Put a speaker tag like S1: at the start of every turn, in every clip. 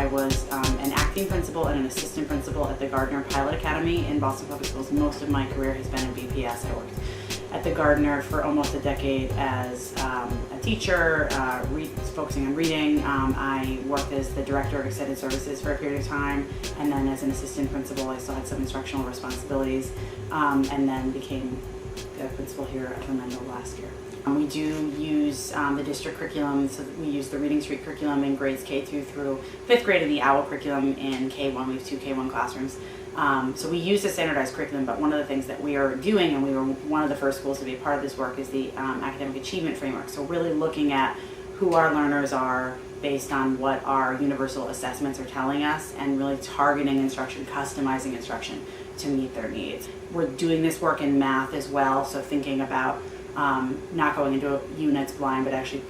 S1: I was an acting principal and an assistant principal at the Gardner Pilot Academy in Boston Public Schools. Most of my career has been in BPS. I worked at the Gardner for almost a decade as a teacher, focusing on reading. I worked as the director of extended services for a period of time, and then as an assistant principal I still had some instructional responsibilities, and then became the principal here at Mendell last year. We do use the district curriculum, so we use the Reading Street curriculum in grades K2 through 5th grade and the OWL curriculum in K1. We have 2 K1 classrooms. So we use a standardized curriculum, but one of the things that we are doing, and we were one of the first schools to be a part of this work, is the academic achievement framework. So really looking at who our learners are based on what our universal assessments are telling us, and really targeting instruction, customizing instruction to meet their needs. We're doing this work in math as well, so thinking about not going into units blind, but actually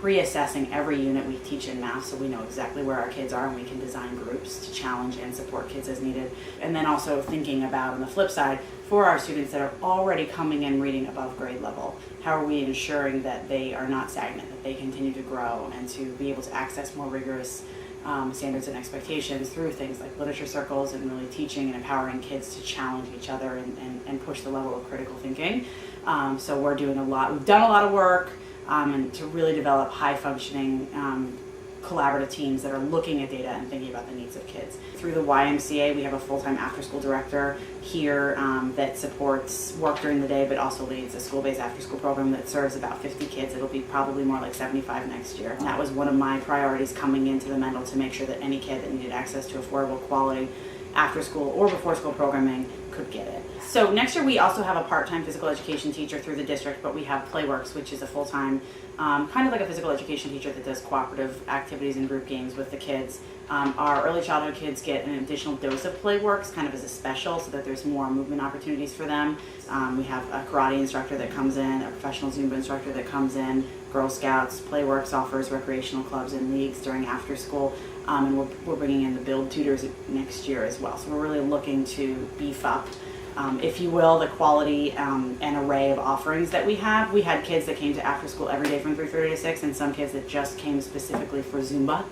S1: pre-assessing every unit we teach in math, so we know exactly where our kids are and we can design groups to challenge and support kids as needed. And then also thinking about, on the flip side, for our students that are already coming in reading above grade level, how are we ensuring that they are not stagnant, that they continue to grow and to be able to access more rigorous standards and expectations through things like literature circles, and really teaching and empowering kids to challenge each other and push the level of critical thinking. So we're doing a lot. We've done a lot of work and to really develop high-functioning collaborative teams that are looking at data and thinking about the needs of kids. Through the YMCA, we have a full-time after-school director here that supports work during the day, but also leads a school-based after-school program that serves about 50 kids. It'll be probably more like 75 next year. And that was one of my priorities coming into the Mendell, to make sure that any kid that needed access to affordable, quality after-school or before-school programming could get it. So next year we also have a part-time physical education teacher through the district, but we have Playworks, which is a full-time, kind of like a physical education teacher that does cooperative activities and group games with the kids. Our early childhood kids get an additional dose of Playworks, kind of as a special, so that there's more movement opportunities for them. We have a karate instructor that comes in, a professional Zumba instructor that comes in, Girl Scouts. Playworks offers recreational clubs and leagues during after school. And we're bringing in the Build tutors next year as well. So we're really looking to beef up, if you will, the quality and array of offerings that we have. We had kids that came to after school every day from 3:30 to 6, and some kids that just came specifically for Zumba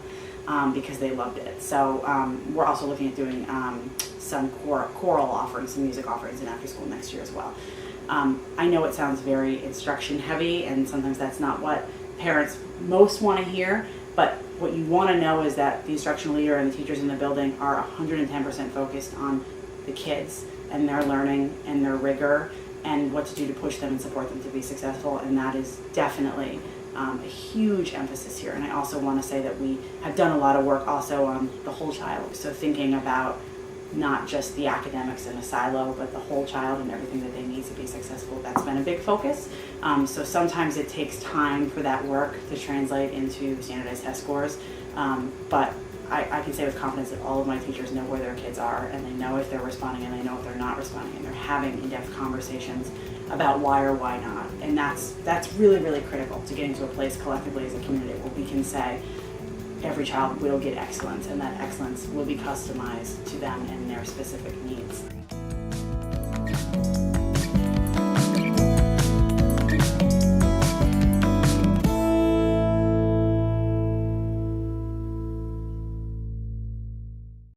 S1: because they loved it. So we're also looking at doing some choral offerings, some music offerings in after school next year as well. I know it sounds very instruction heavy, and sometimes that's not what parents most want to hear, but what you want to know is that the instructional leader and the teachers in the building are 110% focused on the kids and their learning and their rigor and what to do to push them and support them to be successful, and that is definitely a huge emphasis here. And I also want to say that we have done a lot of work also on the whole child, so thinking about not just the academics in a silo, but the whole child and everything that they need to be successful. That's been a big focus. So sometimes it takes time for that work to translate into standardized test scores, but I can say with confidence that all of my teachers know where their kids are, and they know if they're responding and they know if they're not responding, and they're having in-depth conversations about why or why not. And that's really, really critical to getting to a place collectively as a community where we can say every child will get excellence, and that excellence will be customized to them and their specific needs.